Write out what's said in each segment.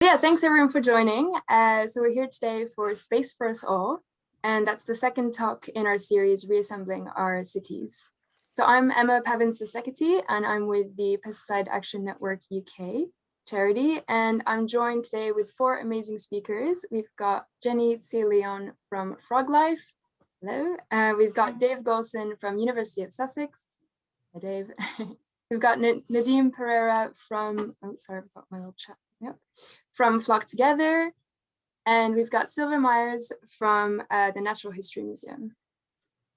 yeah, thanks everyone for joining. So we're here today for Space for Us All, and that's the second talk in our series, Reassembling Our Cities. So I'm Emma Pavans de Ceccatty, and I'm with the Pesticide Action Network UK charity, and I'm joined today with four amazing speakers. We've got Jenny Tse-Leon from Froglife. Hello. We've got Dave Goulson from University of Sussex. Hi, Dave. We've got Nadeem Perera from, oh, sorry, I've got my little chat. Yep. From Flock Together, and we've got Sylvia Myers from the Natural History Museum.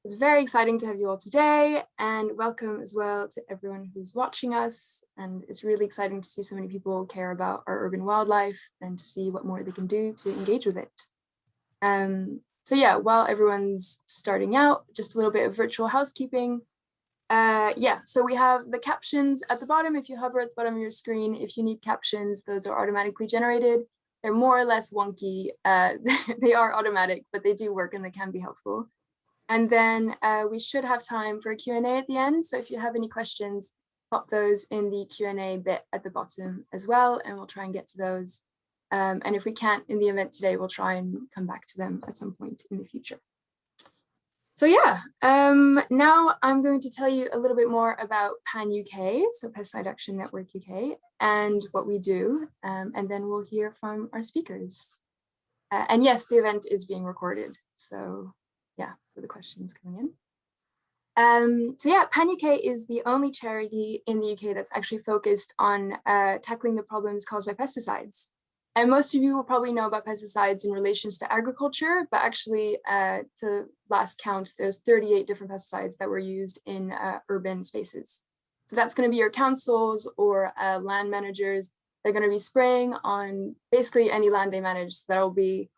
It's very exciting to have you all today, and welcome as well to everyone who's watching us. And it's really exciting to see so many people care about our urban wildlife and to see what more they can do to engage with it. So yeah, while everyone's starting out, just a little bit of virtual housekeeping. So we have the captions at the bottom. If you hover at the bottom of your screen, if you need captions, those are automatically generated. They're more or less wonky. They are automatic, but they do work and they can be helpful. And then we should have time for a Q&A at the end. So if you have any questions, pop those in the Q&A bit at the bottom as well, and we'll try and get to those. And if we can't in the event today, we'll try and come back to them at some point in the future. So yeah, now I'm going to tell you a little bit more about PAN UK, so Pesticide Action Network UK, and what we do, and then we'll hear from our speakers. And yes, the event is being recorded, so yeah, for the questions coming in. So yeah, PAN UK is the only charity in the UK that's actually focused on tackling the problems caused by pesticides. And most of you will probably know about pesticides in relations to agriculture, but actually, to last count, there's 38 different pesticides that were used in urban spaces. So that's going to be your councils or land managers. They're going to be spraying on basically any land they manage. So that'll be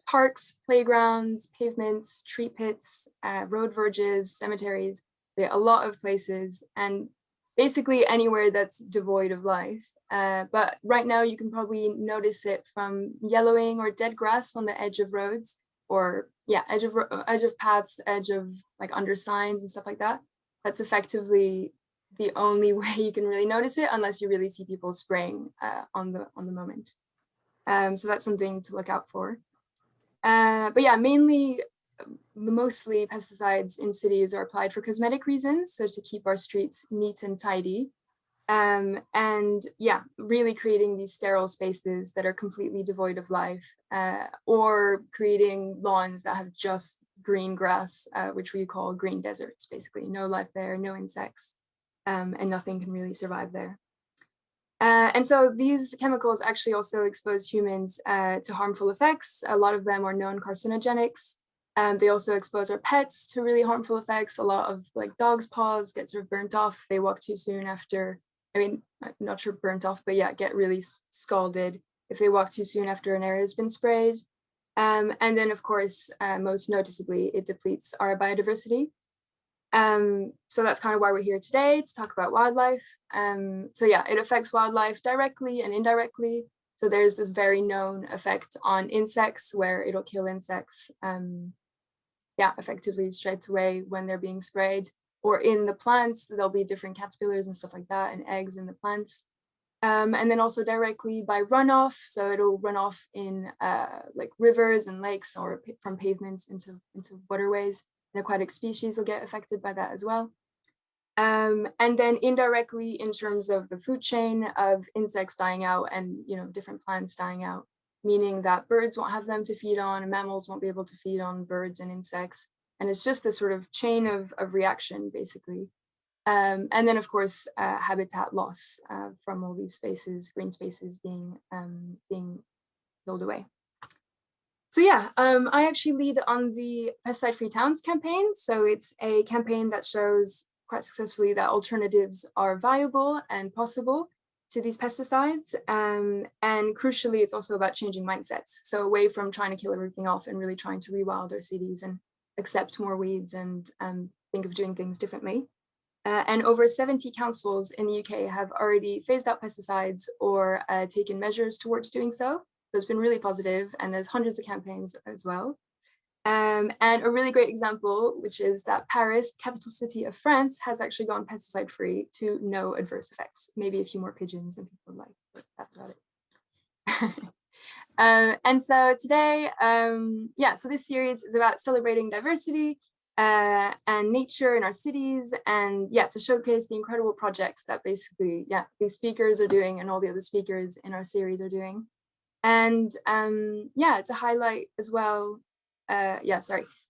parks, playgrounds, pavements, tree pits, road verges, cemeteries, a lot of places, and basically anywhere that's devoid of life. But right now you can probably notice it from yellowing or dead grass on the edge of roads, or yeah, edge of paths, edge of like under signs and stuff like that. That's effectively the only way you can really notice it, unless you really see people spraying on the moment. So that's something to look out for. But yeah, mostly pesticides in cities are applied for cosmetic reasons, so to keep our streets neat and tidy. And yeah, really creating these sterile spaces that are completely devoid of life, or creating lawns that have just green grass, which we call green deserts, basically. No life there, no insects, and nothing can really survive there. And so these chemicals actually also expose humans to harmful effects. A lot of them are known carcinogenics. They also expose our pets to really harmful effects. A lot of like dogs' paws get sort of burnt off. They walk too soon after, I mean, I'm not sure burnt off, but yeah, get really scalded if they walk too soon after an area has been sprayed. And then of course, most noticeably, it depletes our biodiversity. So that's kind of why we're here today, to talk about wildlife. So yeah, it affects wildlife directly and indirectly. So there's this very known effect on insects where it'll kill insects, yeah, effectively straight away when they're being sprayed. Or in the plants, there'll be different caterpillars and stuff like that, and eggs in the plants. And then also directly by runoff. So it'll run off in like rivers and lakes, or from pavements into waterways. And aquatic species will get affected by that as well. And then indirectly in terms of the food chain of insects dying out and different plants dying out, meaning that birds won't have them to feed on, and mammals won't be able to feed on birds and insects. And it's just this sort of chain of reaction, basically. And then, of course, habitat loss from all these spaces, green spaces being killed away. So yeah, I actually lead on the Pesticide-Free Towns campaign. So it's a campaign that shows quite successfully that alternatives are viable and possible to these pesticides. And crucially, it's also about changing mindsets. So away from trying to kill everything off and really trying to rewild our cities and accept more weeds and think of doing things differently. And over 70 councils in the UK have already phased out pesticides or taken measures towards doing so. So it's been really positive, and there's hundreds of campaigns as well. And a really great example, which is that Paris, capital city of France, has actually gone pesticide-free to no adverse effects. Maybe a few more pigeons than people would like, but that's about it. And so today, so this series is about celebrating diversity and nature in our cities, and to showcase the incredible projects that basically, these speakers are doing and all the other speakers in our series are doing. And to highlight as well,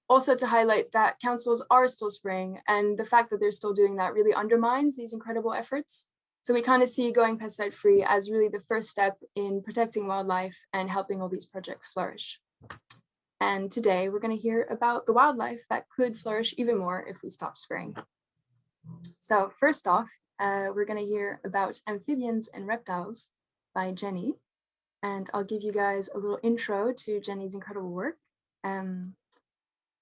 also to highlight that councils are still spraying, and the fact that they're still doing that really undermines these incredible efforts. So we kind of see going pesticide-free as really the first step in protecting wildlife and helping all these projects flourish. And today we're going to hear about the wildlife that could flourish even more if we stop spraying. So first off, we're going to hear about amphibians and reptiles by Jenny. And I'll give you guys a little intro to Jenny's incredible work. And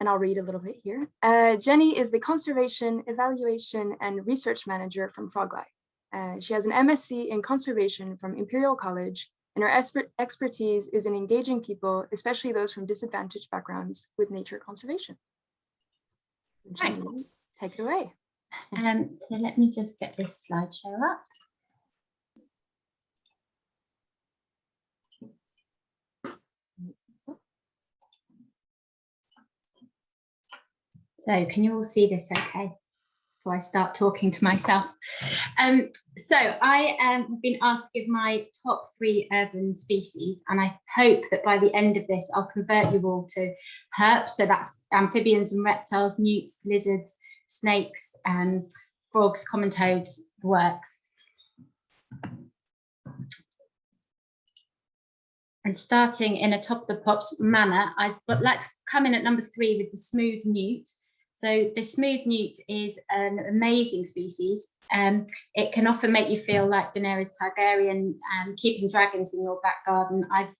I'll read a little bit here. Jenny is the Conservation, Evaluation, and Research Manager from Froglife. She has an MSc in Conservation from Imperial College, and her expertise is in engaging people, especially those from disadvantaged backgrounds, with nature conservation. Jenny, take it away. So let me just get this slideshow up. So can you all see this okay before I start talking to myself? So I have been asked to give my top 3 urban species, and I hope that by the end of this I'll convert you all to herps. So that's amphibians and reptiles, newts, lizards, snakes, frogs, common toads, the works. And starting in a top of the pops manner, I'd like to come in at number 3 with the smooth newt. So the smooth newt is an amazing species. It can often make you feel like Daenerys Targaryen, keeping dragons in your back garden. I've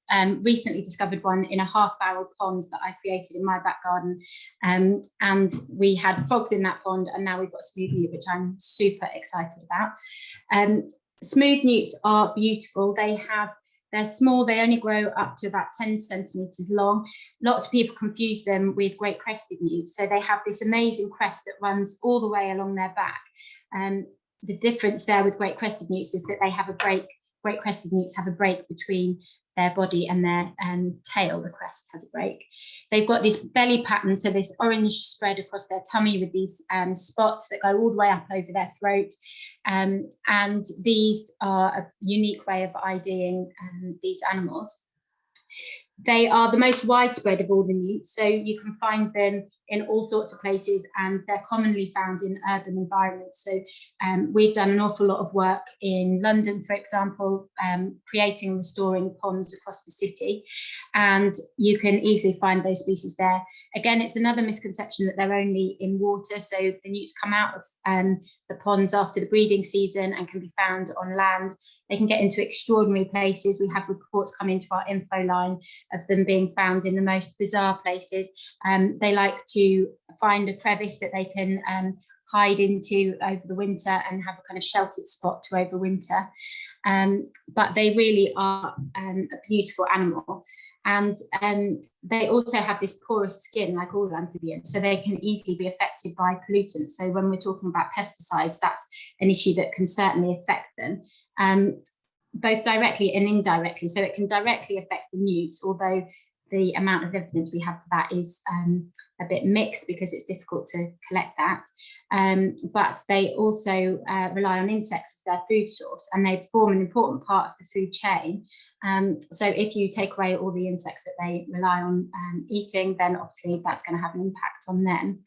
recently discovered one in a half-barrel pond that I created in my back garden. And we had frogs in that pond, and now we've got a smooth newt, which I'm super excited about. Smooth newts are beautiful. They're small, they only grow up to about 10 centimetres long. Lots of people confuse them with great crested newts. So they have this amazing crest that runs all the way along their back. The difference there with great crested newts is that they have a break. Great crested newts have a break between their body and their tail. The crest has a break. They've got this belly pattern, so this orange spread across their tummy with these spots that go all the way up over their throat. And these are a unique way of IDing these animals. They are the most widespread of all the newts, so you can find them in all sorts of places, and they're commonly found in urban environments. So we've done an awful lot of work in London, for example, creating and restoring ponds across the city, and you can easily find those species there. Again, it's another misconception that they're only in water. So the newts come out of the ponds after the breeding season and can be found on land. They can get into extraordinary places. We have reports come into our info line of them being found in the most bizarre places. They like to find a crevice that they can hide into over the winter and have a kind of sheltered spot to overwinter. But they really are a beautiful animal. And they also have this porous skin like all amphibians, so they can easily be affected by pollutants. So when we're talking about pesticides, that's an issue that can certainly affect them, both directly and indirectly. So it can directly affect the newts, although the amount of evidence we have for that is a bit mixed because it's difficult to collect that. But they also rely on insects as their food source, and they form an important part of the food chain. So if you take away all the insects that they rely on eating, then obviously that's going to have an impact on them.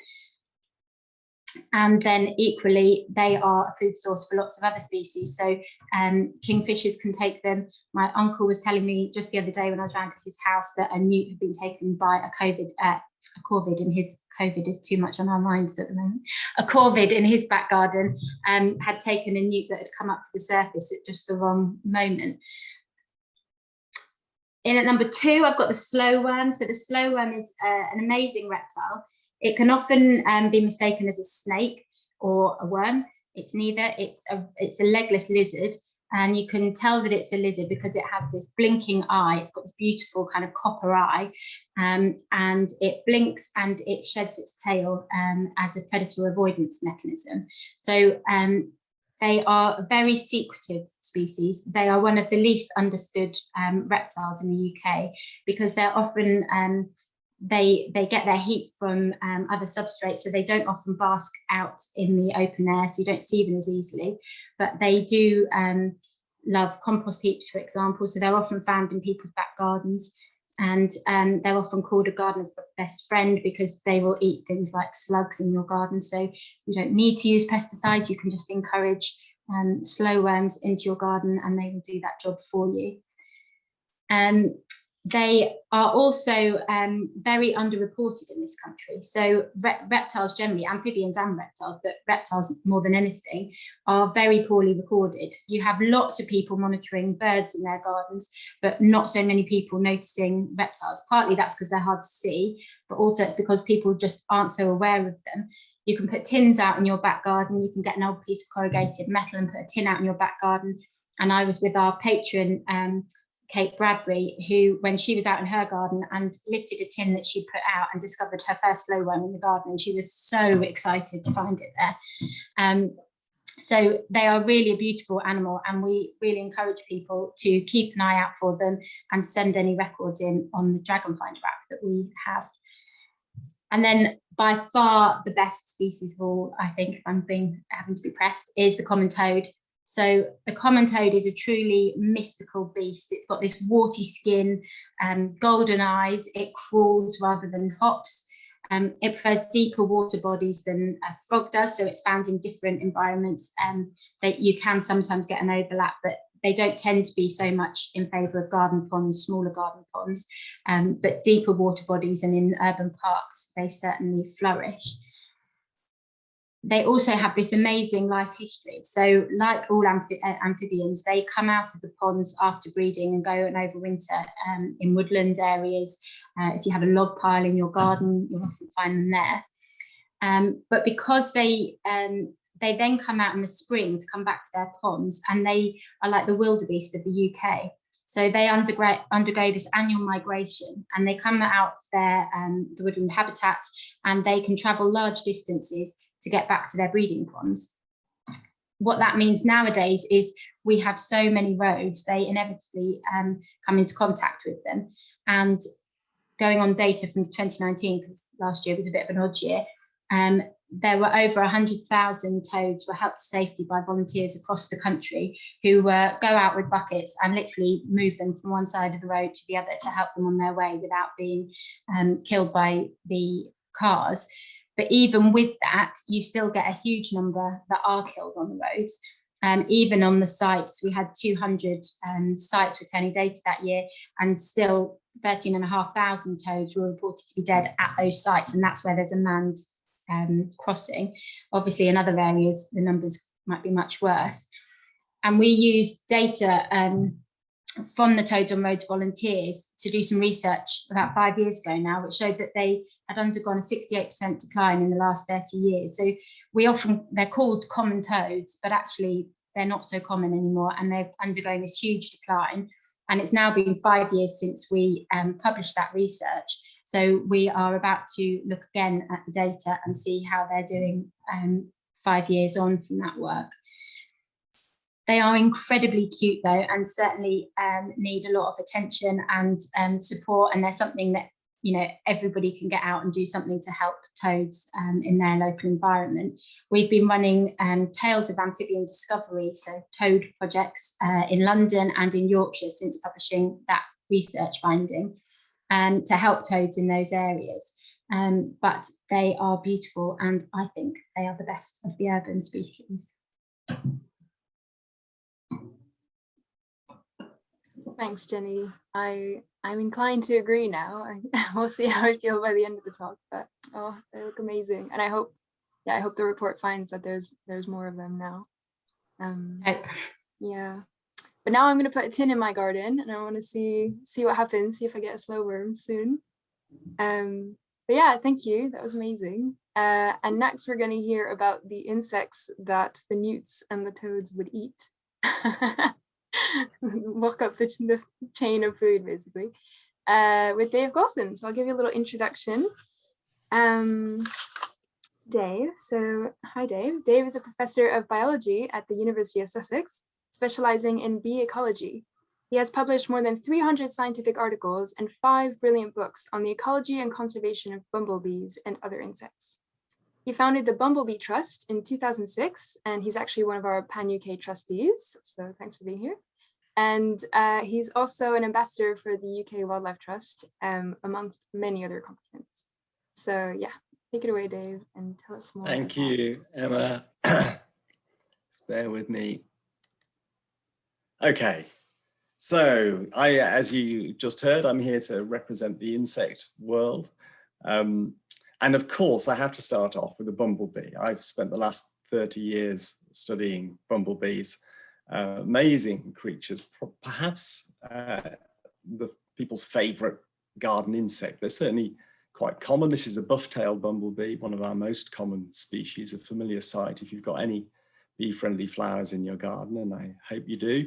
And then equally, they are a food source for lots of other species. So kingfishers can take them. My uncle was telling me just the other day when I was around at his house that a newt had been taken by a corvid in his, COVID is too much on our minds at the moment, a corvid in his back garden had taken a newt that had come up to the surface at just the wrong moment. In at number 2, I've got the slow worm. So the slow worm is an amazing reptile. It can often be mistaken as a snake or a worm. It's neither. It's a legless lizard, and you can tell that it's a lizard because it has this blinking eye. It's got this beautiful kind of copper eye, and it blinks and it sheds its tail as a predator avoidance mechanism. So They are a very secretive species. They are one of the least understood reptiles in the UK because they're often, they get their heat from other substrates, so they don't often bask out in the open air, so you don't see them as easily. But they do love compost heaps, for example, so they're often found in people's back gardens. And they're often called a gardener's best friend because they will eat things like slugs in your garden. So you don't need to use pesticides. You can just encourage slow worms into your garden and they will do that job for you. They are also very underreported in this country. So reptiles generally, amphibians and reptiles, but reptiles more than anything, are very poorly recorded. You have lots of people monitoring birds in their gardens, but not so many people noticing reptiles. Partly that's because they're hard to see, but also it's because people just aren't so aware of them. You can put tins out in your back garden. You can get an old piece of corrugated metal and put a tin out in your back garden. And I was with our patron, Kate Bradbury, who, when she was out in her garden and lifted a tin that she'd put out and discovered her first slow worm in the garden, and she was so excited to find it there. So they are really a beautiful animal, and we really encourage people to keep an eye out for them and send any records in on the Dragon Finder app that we have. And then by far the best species of all, I think, if I'm having to be pressed, is the common toad. So the common toad is a truly mystical beast. It's got this warty skin, golden eyes. It crawls rather than hops. It prefers deeper water bodies than a frog does. So it's found in different environments. That you can sometimes get an overlap, but they don't tend to be so much in favour of garden ponds, smaller garden ponds. But deeper water bodies and in urban parks, they certainly flourish. They also have this amazing life history. So like all amphibians, they come out of the ponds after breeding and go and overwinter in woodland areas. If you have a log pile in your garden, you'll often find them there. But because they then come out in the spring to come back to their ponds, and they are like the wildebeest of the UK. So they undergo this annual migration, and they come out of their the woodland habitats, and they can travel large distances to get back to their breeding ponds. What that means nowadays is we have so many roads, they inevitably come into contact with them. And going on data from 2019, because last year was a bit of an odd year, there were over 100,000 toads were helped to safety by volunteers across the country who go out with buckets and literally move them from one side of the road to the other to help them on their way without being killed by the cars. But even with that, you still get a huge number that are killed on the roads. Even on the sites, we had 200 sites returning data that year, and still 13,500 toads were reported to be dead at those sites, and that's where there's a manned crossing. Obviously, in other areas, the numbers might be much worse. And we used data from the Toads on Roads volunteers to do some research about 5 years ago now, which showed that they had undergone a 68% decline in the last 30 years. So they're called common toads, but actually they're not so common anymore, and they're undergoing this huge decline. And it's now been 5 years since we published that research. So we are about to look again at the data and see how they're doing 5 years on from that work. They are incredibly cute though, and certainly need a lot of attention and support. And they're something that, you know, everybody can get out and do something to help toads in their local environment. We've been running Tales of Amphibian Discovery, so toad projects in London and in Yorkshire since publishing that research finding to help toads in those areas. But they are beautiful, and I think they are the best of the urban species. Thanks, Jenny. I'm inclined to agree now. We'll see how I feel by the end of the talk, but oh, they look amazing. And I hope the report finds that there's more of them now. Yeah. But now I'm going to put a tin in my garden, and I want to see what happens, see if I get a slow worm soon. But yeah, thank you. That was amazing. And next we're going to hear about the insects that the newts and the toads would eat. Walk up the chain of food, basically, with Dave Goulson. So I'll give you a little introduction. Dave. So, hi Dave. Dave is a professor of biology at the University of Sussex, specializing in bee ecology. He has published more than 300 scientific articles and 5 brilliant books on the ecology and conservation of bumblebees and other insects. He founded the Bumblebee Trust in 2006, and he's actually one of our Pan-UK trustees, so thanks for being here. And he's also an ambassador for the UK Wildlife Trust, amongst many other accomplishments. So yeah, take it away, Dave, and tell us more. Thank you, Emma. Just bear with me. Okay, so as you just heard, I'm here to represent the insect world. And of course, I have to start off with a bumblebee. I've spent the last 30 years studying bumblebees, amazing creatures, perhaps the people's favorite garden insect. They're certainly quite common. This is a buff-tailed bumblebee, one of our most common species, a familiar sight if you've got any bee-friendly flowers in your garden, and I hope you do.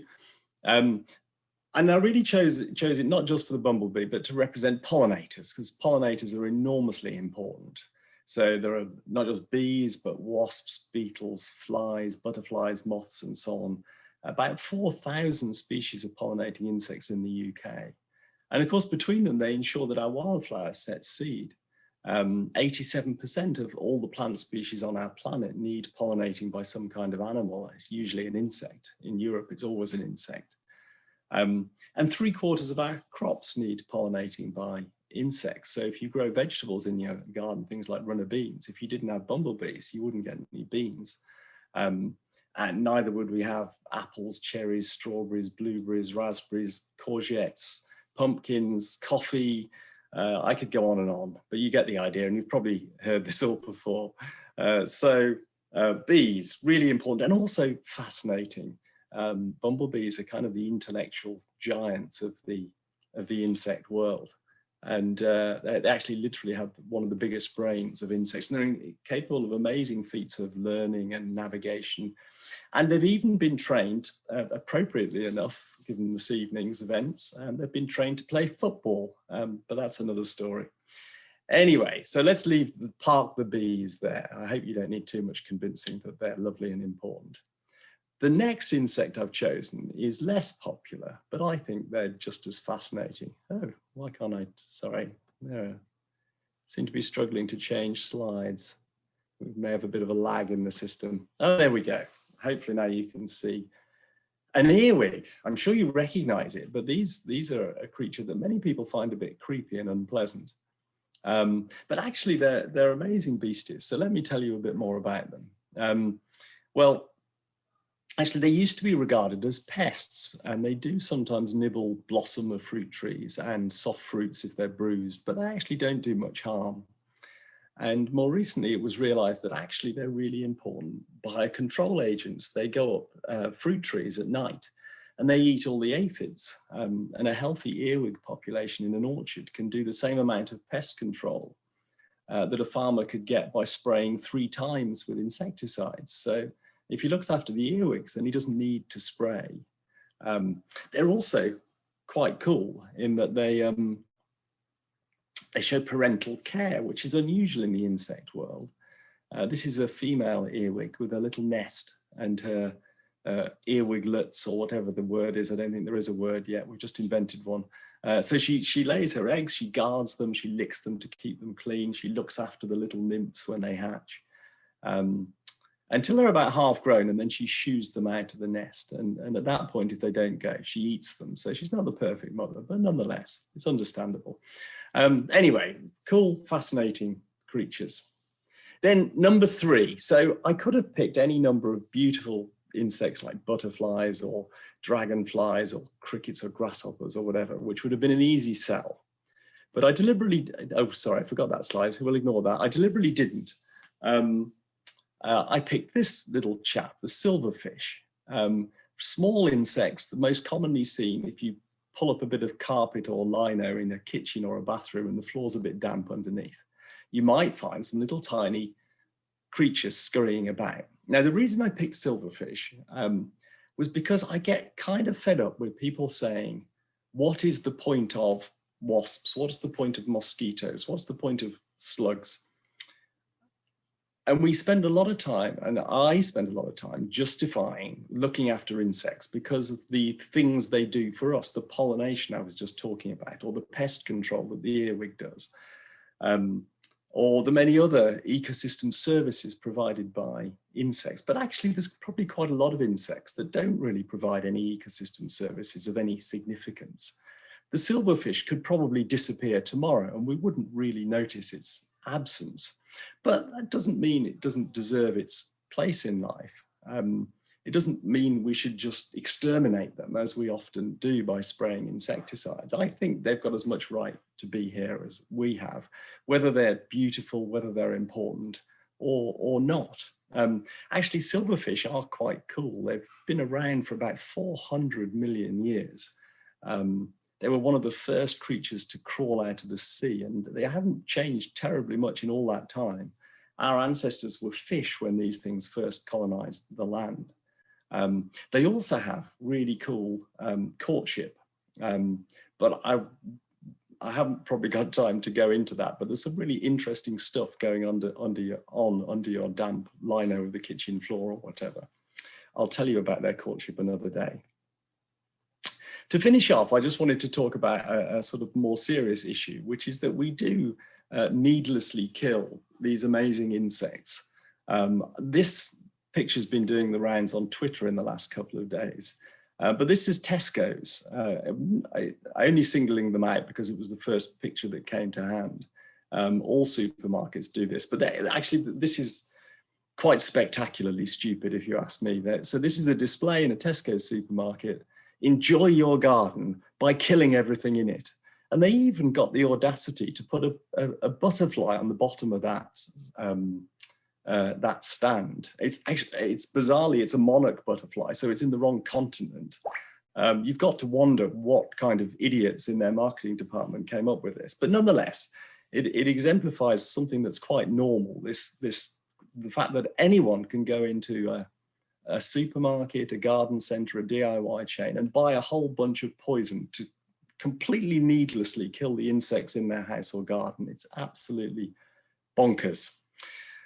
And I really chose it not just for the bumblebee, but to represent pollinators, because pollinators are enormously important. So there are not just bees, but wasps, beetles, flies, butterflies, moths, and so on. About 4,000 species of pollinating insects in the UK. And of course, between them, they ensure that our wildflowers set seed. 87% of all the plant species on our planet need pollinating by some kind of animal. It's usually an insect. In Europe, it's always an insect. And 3/4 of our crops need pollinating by insects. So if you grow vegetables in your garden, things like runner beans, if you didn't have bumblebees, you wouldn't get any beans. And neither would we have apples, cherries, strawberries, blueberries, raspberries, courgettes, pumpkins, coffee. I could go on, but you get the idea, and you've probably heard this all before. Bees, really important and also fascinating. Bumblebees are kind of the intellectual giants of the insect world. And they actually literally have one of the biggest brains of insects. And they're capable of amazing feats of learning and navigation. And they've even been trained, appropriately enough, given this evening's events, and they've been trained to play football, but that's another story. Anyway, so let's park the bees there. I hope you don't need too much convincing that they're lovely and important. The next insect I've chosen is less popular, but I think they're just as fascinating. Oh, why can't I? Sorry, no. Seem to be struggling to change slides. We may have a bit of a lag in the system. Oh, there we go. Hopefully now you can see. An earwig, I'm sure you recognize it, but these are a creature that many people find a bit creepy and unpleasant. But actually they're amazing beasties. So let me tell you a bit more about them. Well, actually, they used to be regarded as pests, and they do sometimes nibble blossom of fruit trees and soft fruits if they're bruised, but they actually don't do much harm. And more recently, it was realized that actually they're really important biocontrol agents. They go up fruit trees at night and they eat all the aphids. And a healthy earwig population in an orchard can do the same amount of pest control that a farmer could get by spraying 3 times with insecticides. So if he looks after the earwigs, then he doesn't need to spray. They're also quite cool in that they show parental care, which is unusual in the insect world. This is a female earwig with a little nest and her earwiglets, or whatever the word is. I don't think there is a word yet. We've just invented one. So she lays her eggs, she guards them, she licks them to keep them clean. She looks after the little nymphs when they hatch. Until they're about half grown, and then she shoos them out of the nest. And at that point, if they don't go, she eats them. So she's not the perfect mother, but nonetheless, it's understandable. Anyway, cool, fascinating creatures. Then number 3. So I could have picked any number of beautiful insects like butterflies or dragonflies or crickets or grasshoppers or whatever, which would have been an easy sell. But I deliberately, oh, sorry, I forgot that slide. We'll ignore that. I deliberately didn't. I picked this little chap, the silverfish. Small insects, the most commonly seen if you pull up a bit of carpet or lino in a kitchen or a bathroom and the floor's a bit damp underneath. You might find some little tiny creatures scurrying about. Now, the reason I picked silverfish was because I get kind of fed up with people saying, what is the point of wasps? What's the point of mosquitoes? What's the point of slugs? And we spend a lot of time, and I spend a lot of time justifying looking after insects because of the things they do for us, the pollination I was just talking about, or the pest control that the earwig does, or the many other ecosystem services provided by insects. But actually, there's probably quite a lot of insects that don't really provide any ecosystem services of any significance. The silverfish could probably disappear tomorrow and we wouldn't really notice its absence. But that doesn't mean it doesn't deserve its place in life. It doesn't mean we should just exterminate them, as we often do by spraying insecticides. I think they've got as much right to be here as we have, whether they're beautiful, whether they're important or not. Actually, silverfish are quite cool. They've been around for about 400 million years. They were one of the first creatures to crawl out of the sea, and they haven't changed terribly much in all that time. Our ancestors were fish when these things first colonized the land. They also have really cool courtship, but I haven't probably got time to go into that, but there's some really interesting stuff going under your damp lino of the kitchen floor or whatever. I'll tell you about their courtship another day. To finish off, I just wanted to talk about a sort of more serious issue, which is that we do needlessly kill these amazing insects. This picture's been doing the rounds on Twitter in the last couple of days, but this is Tesco's. I only singling them out because it was the first picture that came to hand. All supermarkets do this, but actually this is quite spectacularly stupid if you ask me. So this is a display in a Tesco's supermarket. Enjoy your garden by killing everything in it. And they even got the audacity to put a butterfly on the bottom of that stand. It's bizarrely, it's a monarch butterfly, so it's in the wrong continent. You've got to wonder what kind of idiots in their marketing department came up with this. But nonetheless, it exemplifies something that's quite normal. The fact that anyone can go into a supermarket, a garden center, a DIY chain, and buy a whole bunch of poison to completely needlessly kill the insects in their house or garden. It's absolutely bonkers.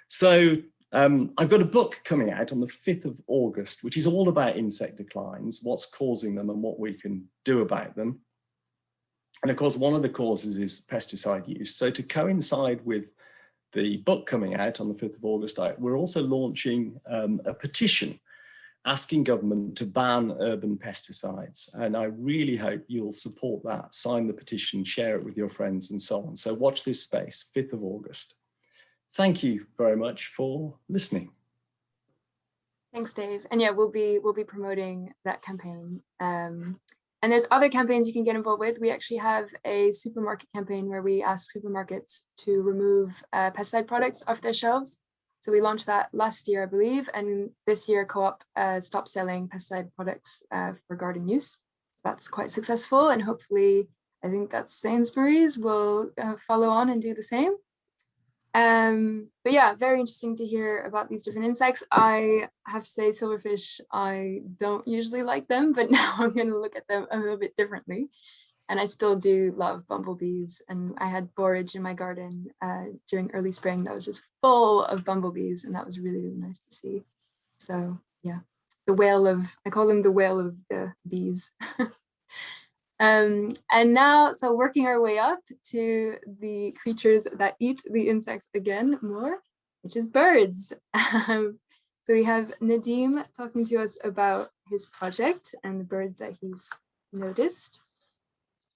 So I've got a book coming out on the 5th of August, which is all about insect declines, what's causing them and what we can do about them. And of course, one of the causes is pesticide use. So to coincide with the book coming out on the 5th of August, we're also launching a petition asking government to ban urban pesticides. And I really hope you'll support that, sign the petition, share it with your friends and so on. So watch this space, 5th of August. Thank you very much for listening. Thanks, Dave. And yeah, we'll be promoting that campaign. And there's other campaigns you can get involved with. We actually have a supermarket campaign where we ask supermarkets to remove pesticide products off their shelves. So we launched that last year, I believe, and this year Co-op stopped selling pesticide products for garden use. So that's quite successful, and hopefully, I think that Sainsbury's will follow on and do the same. But yeah, very interesting to hear about these different insects. I have to say, silverfish, I don't usually like them, but now I'm going to look at them a little bit differently. And I still do love bumblebees. And I had borage in my garden during early spring that was just full of bumblebees. And that was really, really nice to see. So yeah, I call them the whale of the bees. And now, so working our way up to the creatures that eat the insects again more, which is birds. So we have Nadeem talking to us about his project and the birds that he's noticed.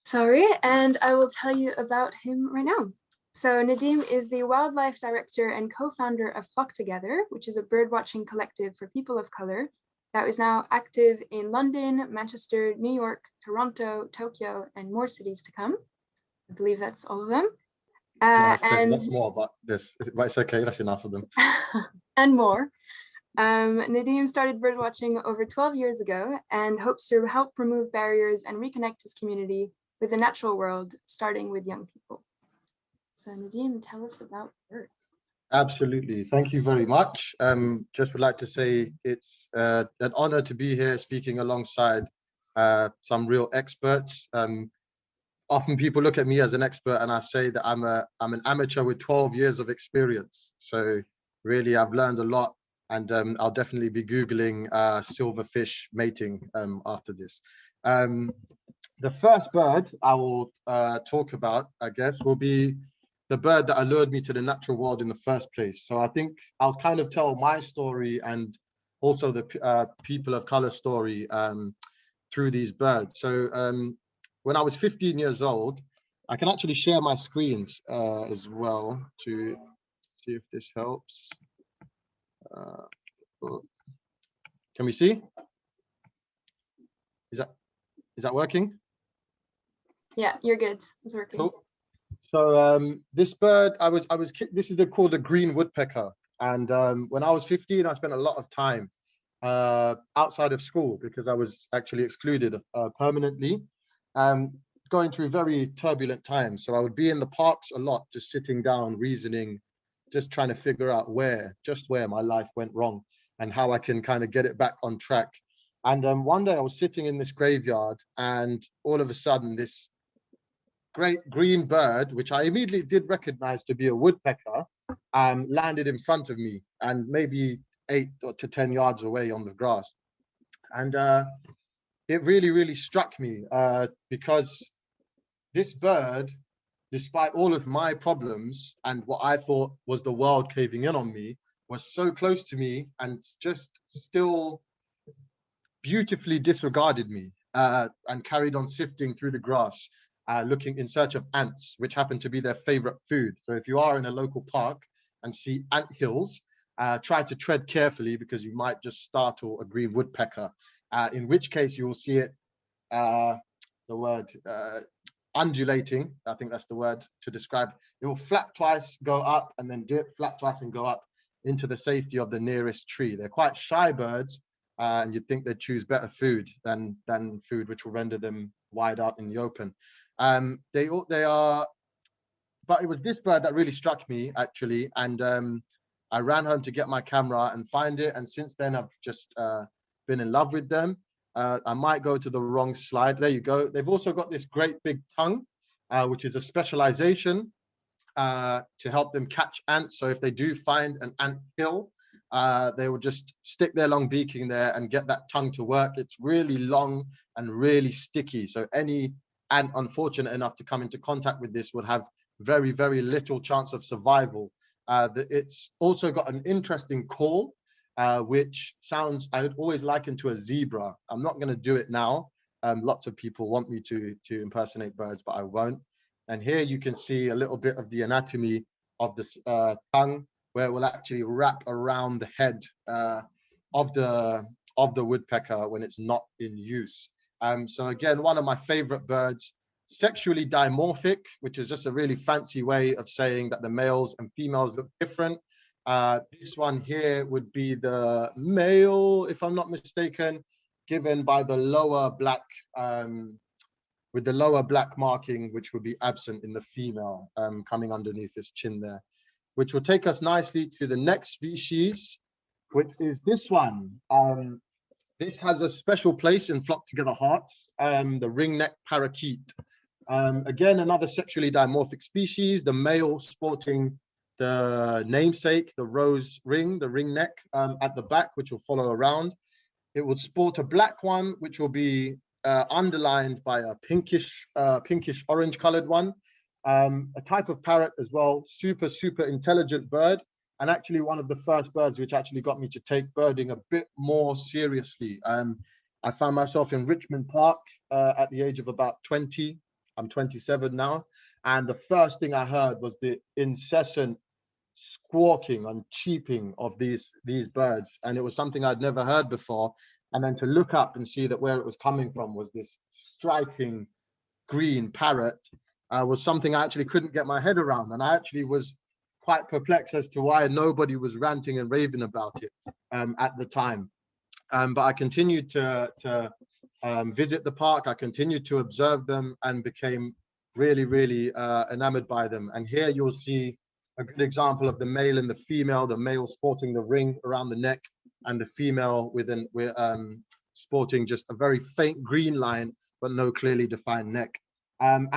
Sorry, and I will tell you about him right now. So Nadeem is the wildlife director and co-founder of Flock Together, which is a birdwatching collective for people of color that is now active in London, Manchester, New York, Toronto, Tokyo, and more cities to come. I believe that's all of them. And that's more, but it's okay, that's enough of them. And more. Nadeem started birdwatching over 12 years ago and hopes to help remove barriers and reconnect his community with the natural world, starting with young people. So Nadeem, tell us about birds. Absolutely, thank you very much. Just would like to say it's an honor to be here speaking alongside some real experts. Often people look at me as an expert and I say that I'm an amateur with 12 years of experience. So really, I've learned a lot, and I'll definitely be Googling silverfish mating after this. The first bird I will talk about, I guess, will be the bird that allured me to the natural world in the first place. So I think I'll kind of tell my story and also the people of color story through these birds. So when I was 15 years old, I can actually share my screens as well to see if this helps. Can we see? Is that working? Yeah, you're good. It's working. Cool. So this bird, this is called a green woodpecker. And when I was 15, I spent a lot of time outside of school because I was actually excluded permanently, going through very turbulent times. So I would be in the parks a lot, just sitting down, reasoning, just trying to figure out where my life went wrong and how I can kind of get it back on track. And one day I was sitting in this graveyard, and all of a sudden this great green bird, which I immediately did recognize to be a woodpecker, landed in front of me and maybe 8 to 10 yards away on the grass. And it really, really struck me because this bird, despite all of my problems and what I thought was the world caving in on me, was so close to me and just still beautifully disregarded me and carried on sifting through the grass, looking in search of ants, which happen to be their favorite food. So if you are in a local park and see ant hills, try to tread carefully because you might just startle a green woodpecker, in which case you will see it, undulating. I think that's the word to describe. It will flap twice, go up, and then dip, flap twice and go up into the safety of the nearest tree. They're quite shy birds, and you'd think they'd choose better food than food which will render them wide out in the open. They are, but it was this bird that really struck me actually, and I ran home to get my camera and find it, and since then I've just been in love with them. I might go to the wrong slide. There you go. They've also got this great big tongue, which is a specialization to help them catch ants. So if they do find an ant hill, they will just stick their long beak in there and get that tongue to work. It's really long and really sticky. So any ant unfortunate enough to come into contact with this would have very, very little chance of survival. It's also got an interesting call, which sounds, I would always liken to a zebra. I'm not going to do it now. Lots of people want me to impersonate birds, but I won't. And here you can see a little bit of the anatomy of the tongue, where it will actually wrap around the head of the woodpecker when it's not in use. So again, one of my favorite birds, sexually dimorphic, which is just a really fancy way of saying that the males and females look different. This one here would be the male, if I'm not mistaken, given by the lower black, with the lower black marking, which would be absent in the female, coming underneath his chin there, which will take us nicely to the next species, which is this one. This has a special place in Flock Together Hearts, the ring-necked parakeet. Again, another sexually dimorphic species, the male sporting the namesake, the rose ring, the ring neck at the back, which will follow around. It will sport a black one, which will be underlined by a pinkish orange colored one. A type of parrot as well, super, super intelligent bird. And actually one of the first birds which actually got me to take birding a bit more seriously. I found myself in Richmond Park at the age of about 20. I'm 27 now. And the first thing I heard was the incessant squawking and cheeping of these birds. And it was something I'd never heard before. And then to look up and see that where it was coming from was this striking green parrot was something I actually couldn't get my head around. And I actually was quite perplexed as to why nobody was ranting and raving about it at the time. But I continued to visit the park. I continued to observe them and became really, really enamored by them. And here you'll see a good example of the male and the female, the male sporting the ring around the neck and the female sporting just a very faint green line, but no clearly defined neck. And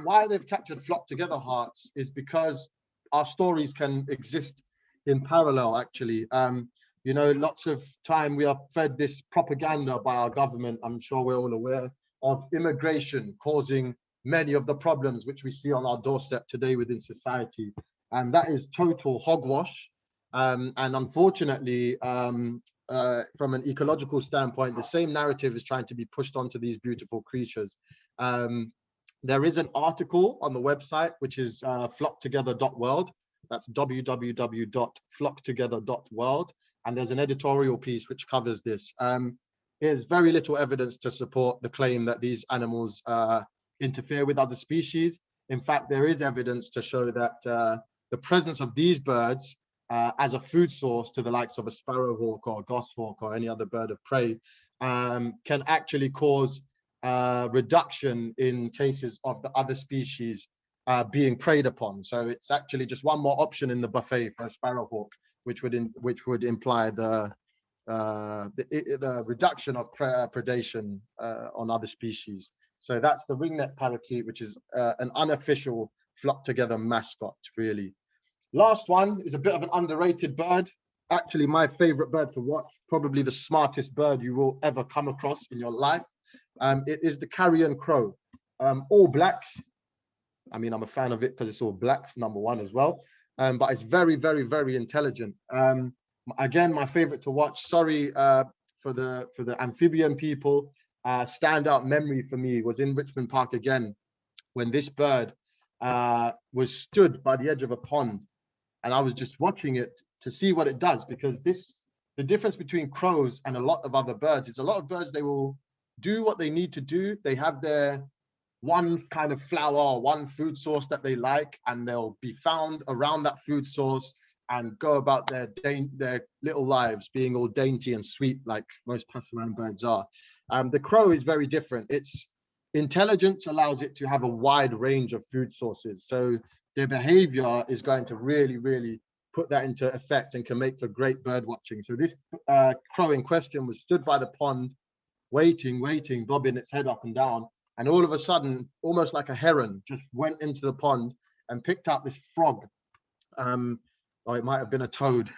why they've captured Flock Together Hearts is because our stories can exist in parallel, actually. You know, lots of time we are fed this propaganda by our government. I'm sure we're all aware of immigration causing many of the problems which we see on our doorstep today within society. And that is total hogwash. And unfortunately, from an ecological standpoint, the same narrative is trying to be pushed onto these beautiful creatures. There is an article on the website, which is flocktogether.world. That's www.flocktogether.world. And there's an editorial piece which covers this. There's very little evidence to support the claim that these animals interfere with other species. In fact, there is evidence to show that the presence of these birds as a food source to the likes of a sparrowhawk or a goshawk or any other bird of prey can actually cause reduction in cases of the other species being preyed upon. So it's actually just one more option in the buffet for a sparrowhawk, which would imply the reduction of predation on other species. So that's the ringneck parakeet, which is an unofficial Flock Together mascot, really. Last one is a bit of an underrated bird. Actually, my favorite bird to watch, probably the smartest bird you will ever come across in your life. It is the carrion crow, all black. I mean, I'm a fan of it because it's all black, number one as well. But it's very, very, very intelligent. Again, my favorite to watch. Sorry for the amphibian people. Standout memory for me was in Richmond Park again, when this bird was stood by the edge of a pond, and I was just watching it to see what it does, because the difference between crows and a lot of other birds is a lot of birds, they will do what they need to do. They have their one kind of flower or one food source that they like, and they'll be found around that food source and go about their little lives being all dainty and sweet like most passerine birds are. The crow is very different. Its intelligence allows it to have a wide range of food sources. So their behavior is going to really, really put that into effect and can make for great bird watching. So this crow in question was stood by the pond, waiting, bobbing its head up and down. And all of a sudden, almost like a heron, just went into the pond and picked up this frog. Or it might have been a toad,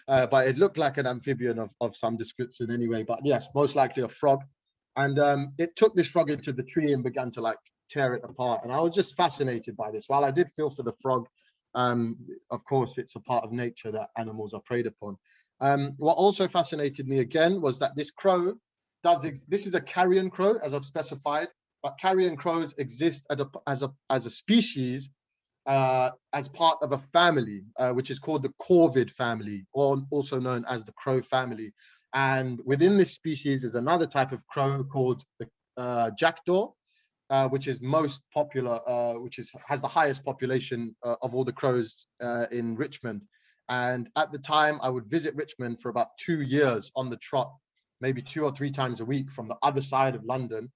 but it looked like an amphibian of some description anyway. But yes, most likely a frog. And it took this frog into the tree and began to like tear it apart. And I was just fascinated by this. While I did feel for the frog, of course, it's a part of nature that animals are preyed upon. What also fascinated me again was that this crow this is a carrion crow, as I've specified, but carrion crows exist as a species, as part of a family, which is called the corvid family, or also known as the crow family. And within this species is another type of crow called the jackdaw, which is most popular, has the highest population of all the crows in Richmond. And at the time, I would visit Richmond for about 2 years on the trot, maybe 2 or 3 times a week from the other side of London,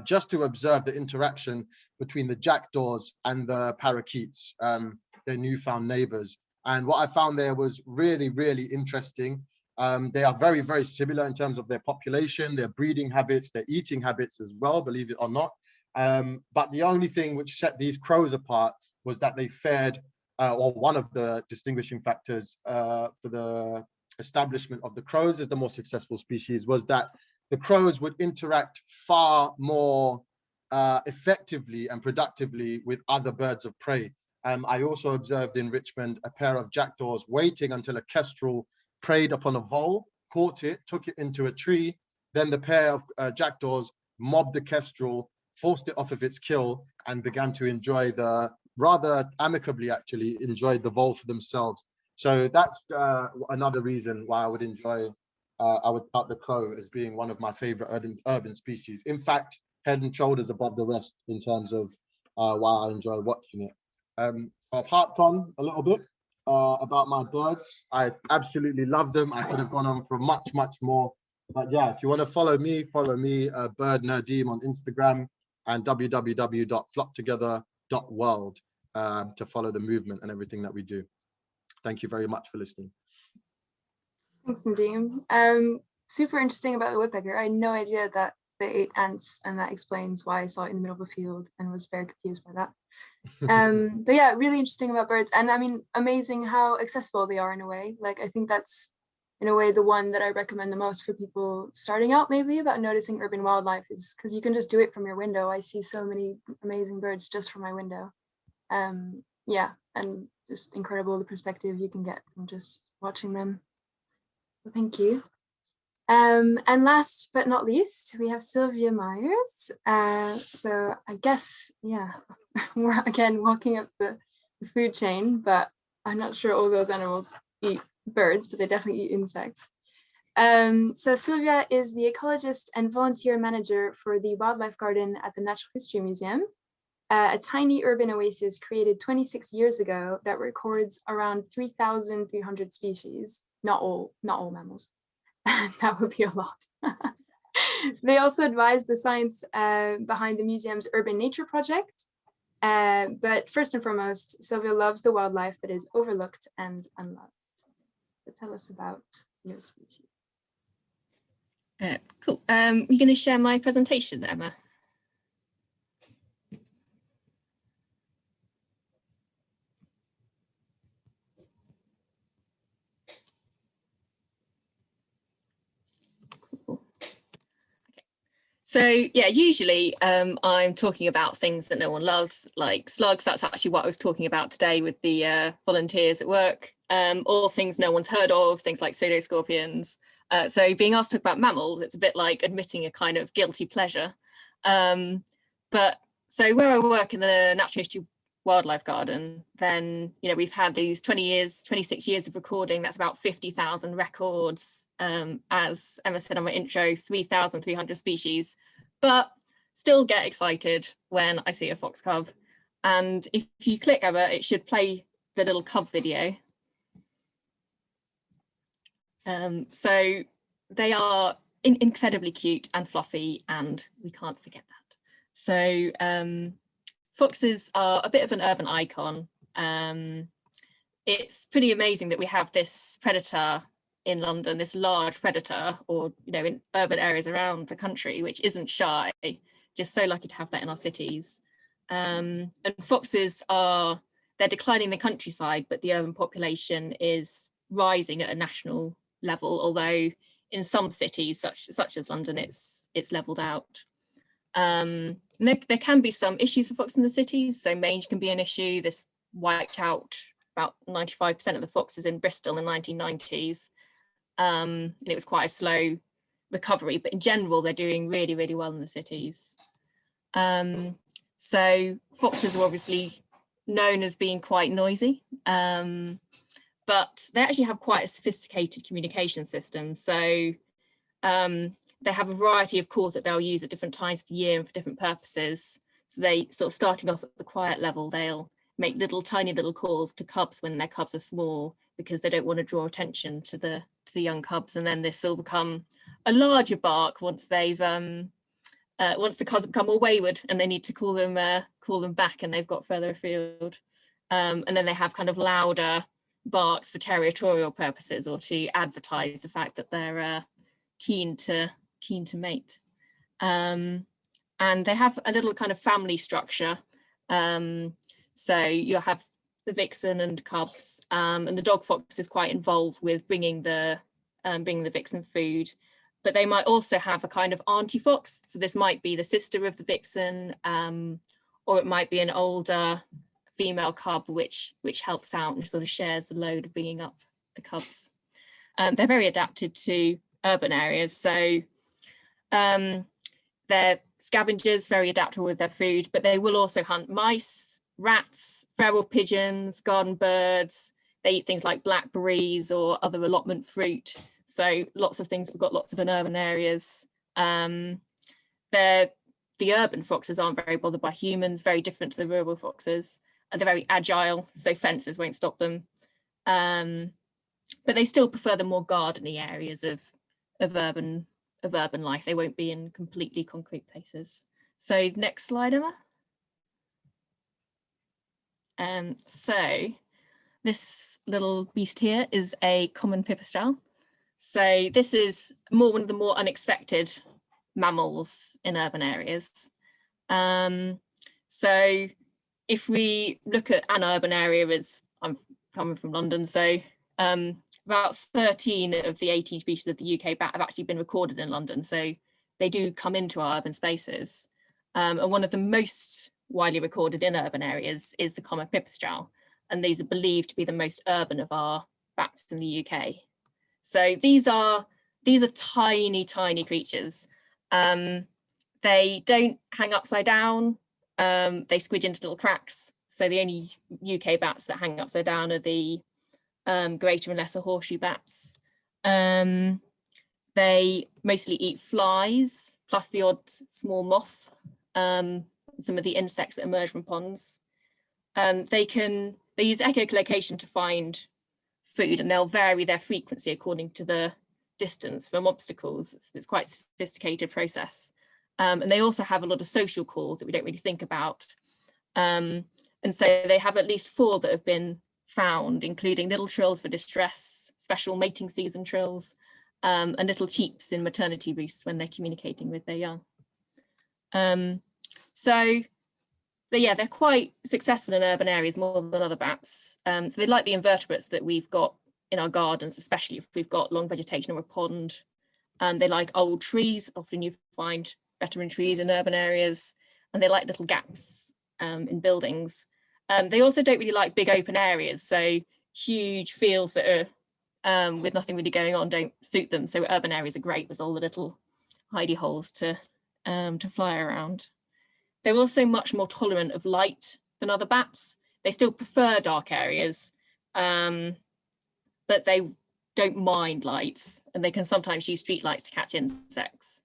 just to observe the interaction between the jackdaws and the parakeets, their newfound neighbors. And what I found there was really, really interesting. They are very, very similar in terms of their population, their breeding habits, their eating habits as well, believe it or not. But the only thing which set these crows apart was that they fared, or one of the distinguishing factors for the establishment of the crows as the more successful species, was that the crows would interact far more effectively and productively with other birds of prey. I also observed in Richmond a pair of jackdaws waiting until a kestrel preyed upon a vole, caught it, took it into a tree. Then the pair of jackdaws mobbed the kestrel, forced it off of its kill, and began to enjoy rather amicably actually, enjoyed the vole for themselves. So that's another reason why I would count the crow as being one of my favorite urban species. In fact, head and shoulders above the rest in terms of why I enjoy watching it. I've harped on a little bit about my birds. I absolutely love them. I could have gone on for much, much more. But yeah, if you want to follow me, Bird Nadeem on Instagram, and www.flocktogether.world to follow the movement and everything that we do. Thank you very much for listening. Thanks, Nadeem. Super interesting about the woodpecker. I had no idea that they ate ants, and that explains why I saw it in the middle of a field and was very confused by that. But yeah, really interesting about birds, and I mean, amazing how accessible they are in a way. Like, I think that's in a way the one that I recommend the most for people starting out maybe about noticing urban wildlife, is because you can just do it from your window. I see so many amazing birds just from my window. Yeah, and just incredible the perspective you can get from just watching them. So thank you. And last but not least, we have Sylvia Myers. So I guess, yeah, we're again walking up the food chain, but I'm not sure all those animals eat birds, but they definitely eat insects. So Sylvia is the ecologist and volunteer manager for the Wildlife Garden at the Natural History Museum, a tiny urban oasis created 26 years ago that records around 3,300 species, not all mammals. That would be a lot. They also advise the science behind the museum's urban nature project. But first and foremost, Sylvia loves the wildlife that is overlooked and unloved. So tell us about your species. Cool. You're going to share my presentation, Emma? Cool. Okay. So yeah, usually I'm talking about things that no one loves, like slugs. That's actually what I was talking about today with the volunteers at work, or things no one's heard of, things like pseudoscorpions. So being asked to talk about mammals, it's a bit like admitting a kind of guilty pleasure. But so where I work in the Natural History Wildlife Garden, then, you know, we've had these 26 years of recording. That's about 50,000 records. As Emma said on my intro, 3,300 species, but still get excited when I see a fox cub. And if you click over, it should play the little cub video. So they are incredibly cute and fluffy, and we can't forget that. So foxes are a bit of an urban icon. It's pretty amazing that we have this predator in London, this large predator, or, you know, in urban areas around the country, which isn't shy. Just so lucky to have that in our cities. And foxes they're declining in the countryside, but the urban population is rising at a national level, although in some cities such as London it's leveled out. There can be some issues for fox in the cities, so mange can be an issue. This wiped out about 95% of the foxes in Bristol in the 1990s, and it was quite a slow recovery, but in general they're doing really, really well in the cities. So foxes are obviously known as being quite noisy, but they actually have quite a sophisticated communication system. So they have a variety of calls that they'll use at different times of the year and for different purposes. So they sort of, starting off at the quiet level, they'll make tiny little calls to cubs when their cubs are small, because they don't want to draw attention to the young cubs. And then this will become a larger bark once they've once the cubs become more wayward and they need to call them back and they've got further afield. And then they have kind of louder barks for territorial purposes, or to advertise the fact that they're keen to mate. And they have a little kind of family structure. So you'll have the vixen and cubs, and the dog fox is quite involved with bringing the vixen food, but they might also have a kind of auntie fox. So this might be the sister of the vixen, or it might be an older female cub which helps out and sort of shares the load of bringing up the cubs. They're very adapted to urban areas, so they're scavengers, very adaptable with their food, but they will also hunt mice, rats, feral pigeons, garden birds. They eat things like blackberries or other allotment fruit, so lots of things we've got lots of in urban areas. The urban foxes aren't very bothered by humans, very different to the rural foxes. They're very agile, so fences won't stop them. But they still prefer the more gardeny areas of urban life. They won't be in completely concrete places. So next slide, Emma. So this little beast here is a common pipistrelle. So this is one of the more unexpected mammals in urban areas. So if we look at an urban area, as I'm coming from London, so about 13 of the 18 species of the UK bat have actually been recorded in London. So they do come into our urban spaces. And one of the most widely recorded in urban areas is the common pipistrelle. And these are believed to be the most urban of our bats in the UK. So these are tiny, tiny creatures. They don't hang upside down. They squidge into little cracks. So the only UK bats that hang upside down are the greater and lesser horseshoe bats. They mostly eat flies, plus the odd small moth, some of the insects that emerge from ponds. They use echolocation to find food, and they'll vary their frequency according to the distance from obstacles. It's quite a sophisticated process. And they also have a lot of social calls that we don't really think about. And so they have at least 4 that have been found, including little trills for distress, special mating season trills, and little cheeps in maternity roosts when they're communicating with their young. They're quite successful in urban areas more than other bats. So they like the invertebrates that we've got in our gardens, especially if we've got long vegetation or a pond. They like old trees. Often you find veteran trees in urban areas, and they like little gaps in buildings. They also don't really like big open areas. So huge fields that are with nothing really going on don't suit them. So urban areas are great with all the little hidey holes to fly around. They're also much more tolerant of light than other bats. They still prefer dark areas, but they don't mind lights, and they can sometimes use street lights to catch insects.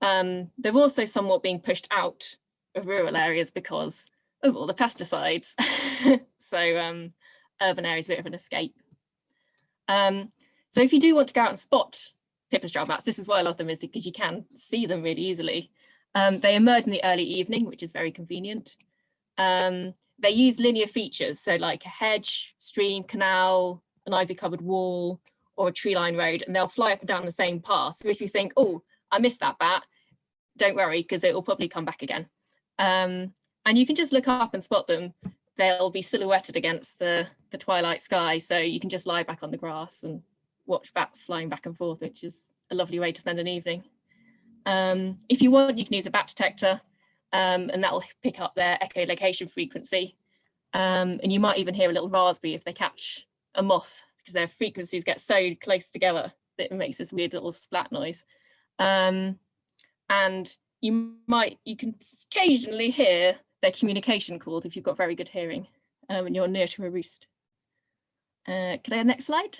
They're also somewhat being pushed out of rural areas because of all the pesticides. So urban areas are a bit of an escape. So if you do want to go out and spot pipistrelle bats, this is why I love them, is because you can see them really easily. They emerge in the early evening, which is very convenient. They use linear features, so like a hedge, stream, canal, an ivy-covered wall, or a tree-lined road, and they'll fly up and down the same path. So if you think, oh, I missed that bat, don't worry, because it will probably come back again. And you can just look up and spot them. They'll be silhouetted against the twilight sky, so you can just lie back on the grass and watch bats flying back and forth, which is a lovely way to spend an evening. If you want, you can use a bat detector, and that'll pick up their echolocation frequency. And you might even hear a little raspberry if they catch a moth, because their frequencies get so close together that it makes this weird little splat noise. And you can occasionally hear their communication calls if you've got very good hearing and you're near to a roost. Can I have next slide?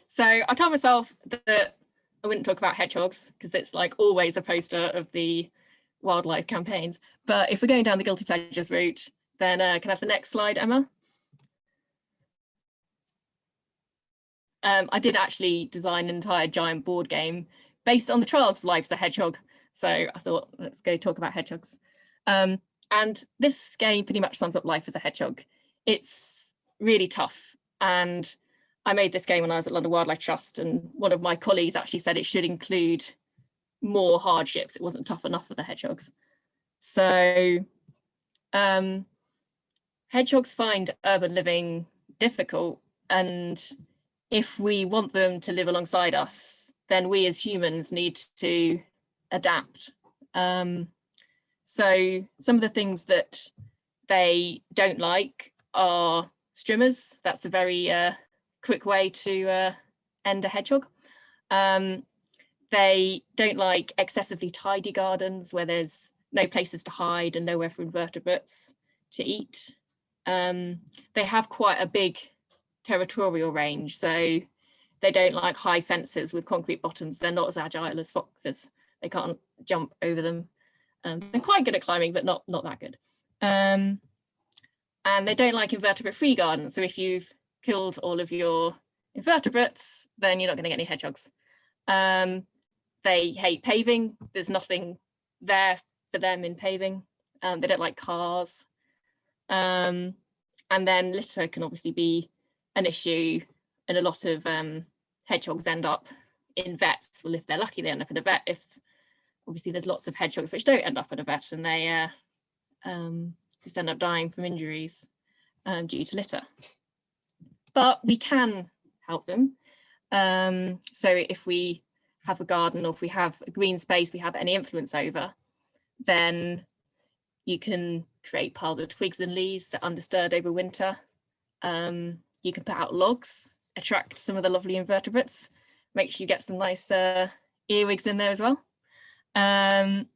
So I told myself that I wouldn't talk about hedgehogs because it's like always a poster of the wildlife campaigns. But if we're going down the guilty pleasures route, then can I have the next slide, Emma? I did actually design an entire giant board game based on the trials of life as a hedgehog. So I thought, let's go talk about hedgehogs. And this game pretty much sums up life as a hedgehog. It's really tough. And I made this game when I was at London Wildlife Trust, and one of my colleagues actually said it should include more hardships. It wasn't tough enough for the hedgehogs. So hedgehogs find urban living difficult, and if we want them to live alongside us, then we as humans need to adapt. So some of the things that they don't like are strimmers. That's a very quick way to end a hedgehog. They don't like excessively tidy gardens where there's no places to hide and nowhere for invertebrates to eat. They have quite a big territorial range, so they don't like high fences with concrete bottoms. They're not as agile as foxes. They can't jump over them. They're quite good at climbing, but not that good. And they don't like invertebrate-free gardens. So if you've killed all of your invertebrates, then you're not going to get any hedgehogs. They hate paving. There's nothing there for them in paving. They don't like cars. And then litter can obviously be an issue in a lot of hedgehogs end up in vets. Well, if they're lucky, they end up in a vet. If obviously there's lots of hedgehogs which don't end up in a vet, and they just end up dying from injuries due to litter. But we can help them. So if we have a garden, or if we have a green space we have any influence over, then you can create piles of twigs and leaves that are undisturbed over winter. You can put out logs, attract some of the lovely invertebrates, make sure you get some nice earwigs in there as well. And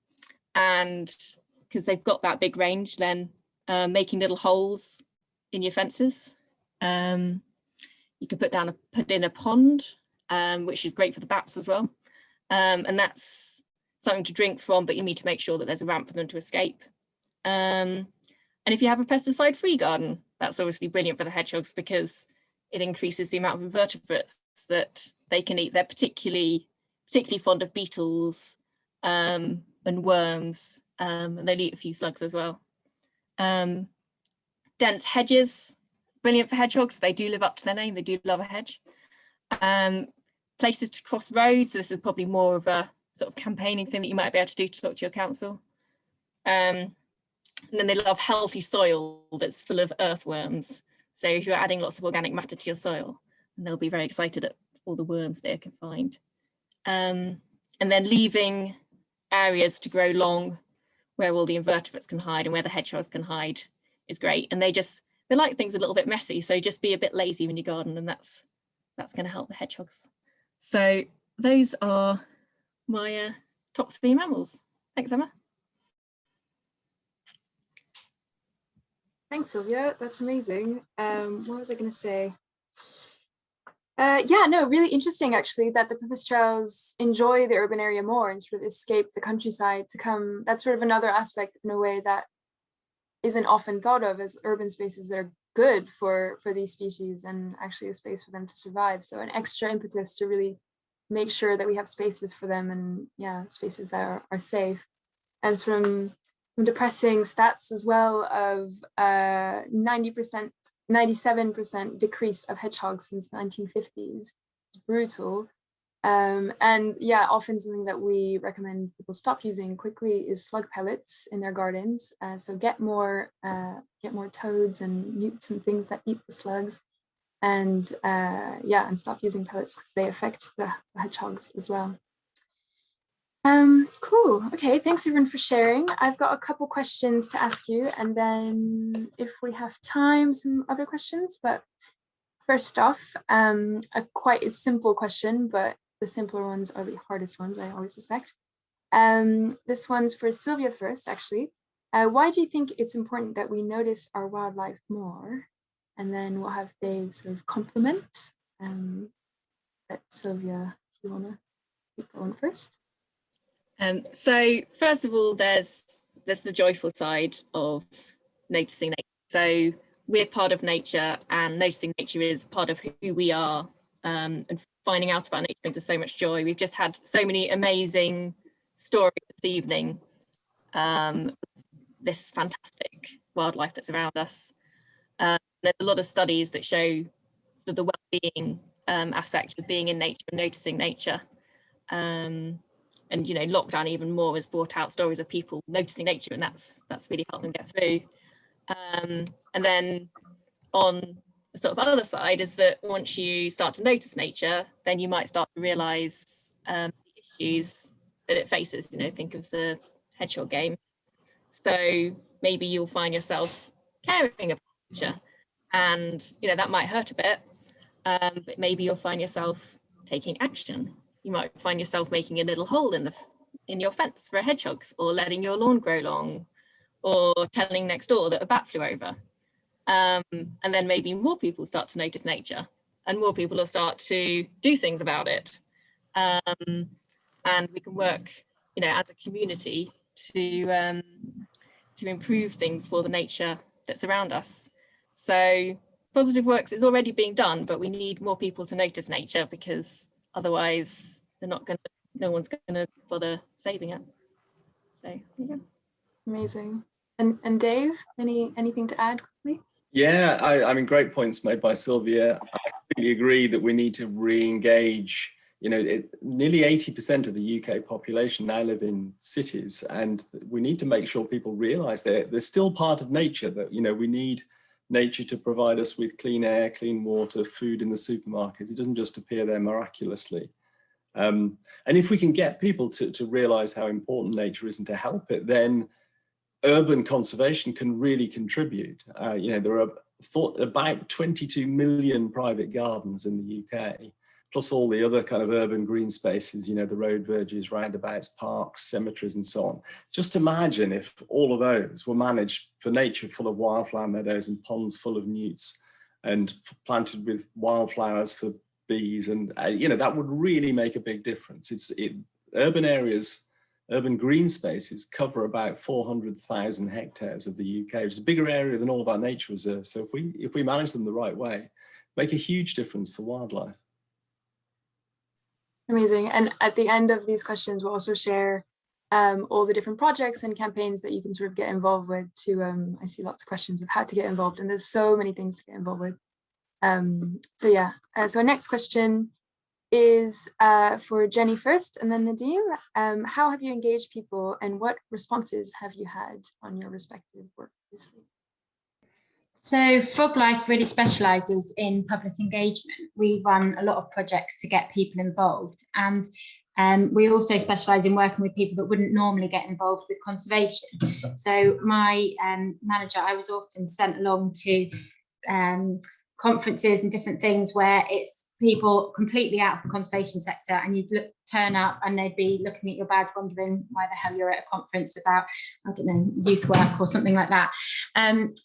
because they've got that big range, then making little holes in your fences. You can put in a pond, which is great for the bats as well. And that's something to drink from, but you need to make sure that there's a ramp for them to escape. And if you have a pesticide-free garden, that's obviously brilliant for the hedgehogs, because it increases the amount of invertebrates that they can eat. They're particularly fond of beetles and worms, and they'll eat a few slugs as well. Dense hedges, brilliant for hedgehogs. They do live up to their name. They do love a hedge. Places to cross roads. So this is probably more of a sort of campaigning thing that you might be able to do to talk to your council. And then they love healthy soil that's full of earthworms. So if you're adding lots of organic matter to your soil, and they'll be very excited at all the worms they can find. And then leaving areas to grow long where all the invertebrates can hide and where the hedgehogs can hide is great. And they like things a little bit messy, so just be a bit lazy when you garden, and that's going to help the hedgehogs. So those are my top 3 mammals. Thanks, Emma. Thanks, Sylvia. That's amazing. What was I going to say? Yeah, no, really interesting actually that the pipistrelles enjoy the urban area more and sort of escape the countryside to come. That's sort of another aspect in a way that isn't often thought of as urban spaces that are good for these species and actually a space for them to survive. So an extra impetus to really make sure that we have spaces for them, and yeah, spaces that are safe. And from depressing stats as well of 90%, 97% decrease of hedgehogs since the 1950s. It's brutal. And yeah, often something that we recommend people stop using quickly is slug pellets in their gardens. So get more toads and newts and things that eat the slugs, and yeah, and stop using pellets because they affect the hedgehogs as well. Cool. Okay, thanks everyone for sharing. I've got a couple questions to ask you, and then if we have time, some other questions. But first off, quite a simple question, but the simpler ones are the hardest ones, I always suspect. This one's for Sylvia first, actually. Why do you think it's important that we notice our wildlife more? And then we'll have Dave sort of compliment. But Sylvia, if you want to take that one first. So first of all, there's the joyful side of noticing nature. So we're part of nature, and noticing nature is part of who we are. And finding out about nature brings us so much joy. We've just had so many amazing stories this evening. This fantastic wildlife that's around us. There's a lot of studies that show the well-being aspect of being in nature and noticing nature. And you know, lockdown even more has brought out stories of people noticing nature, and that's really helped them get through. And then on the sort of other side is that once you start to notice nature, then you might start to realise the issues that it faces. You know, think of the hedgehog game. So maybe you'll find yourself caring about nature, and you know that might hurt a bit, but maybe you'll find yourself taking action. You might find yourself making a little hole in your fence for hedgehogs, or letting your lawn grow long, or telling next door that a bat flew over. And then maybe more people start to notice nature, and more people will start to do things about it. And we can work, you know, as a community to improve things for the nature that's around us. So positive works is already being done, but we need more people to notice nature, because otherwise no one's gonna bother saving it. So yeah. Amazing. And Dave, anything to add quickly? Yeah, I mean, great points made by Sylvia. completely agree that we need to re-engage. You know, nearly 80% of the UK population now live in cities, and we need to make sure people realise they're still part of nature, that, you know, we need nature to provide us with clean air, clean water, food in the supermarkets. It doesn't just appear there miraculously. And if we can get people to realise how important nature is and to help it, then urban conservation can really contribute. You know, there are about 22 million private gardens in the UK, plus all the other kind of urban green spaces, you know, the road verges, roundabouts, parks, cemeteries, and so on. Just imagine if all of those were managed for nature, full of wildflower meadows and ponds full of newts, and planted with wildflowers for bees. And, you know, that would really make a big difference. Urban areas, urban green spaces cover about 400,000 hectares of the UK, which is a bigger area than all of our nature reserves. So if we manage them the right way, make a huge difference for wildlife. Amazing. And at the end of these questions, we'll also share all the different projects and campaigns that you can sort of get involved with to, I see lots of questions of how to get involved, and there's so many things to get involved with. So yeah, so our next question is for Jenny first, and then Nadeem. How have you engaged people, and what responses have you had on your respective work previously? So Froglife really specialises in public engagement. We run a lot of projects to get people involved, and we also specialise in working with people that wouldn't normally get involved with conservation. So my manager, I was often sent along to conferences and different things where it's people completely out of the conservation sector, and you'd turn up and they'd be looking at your badge wondering why the hell you're at a conference about, I don't know, youth work or something like that.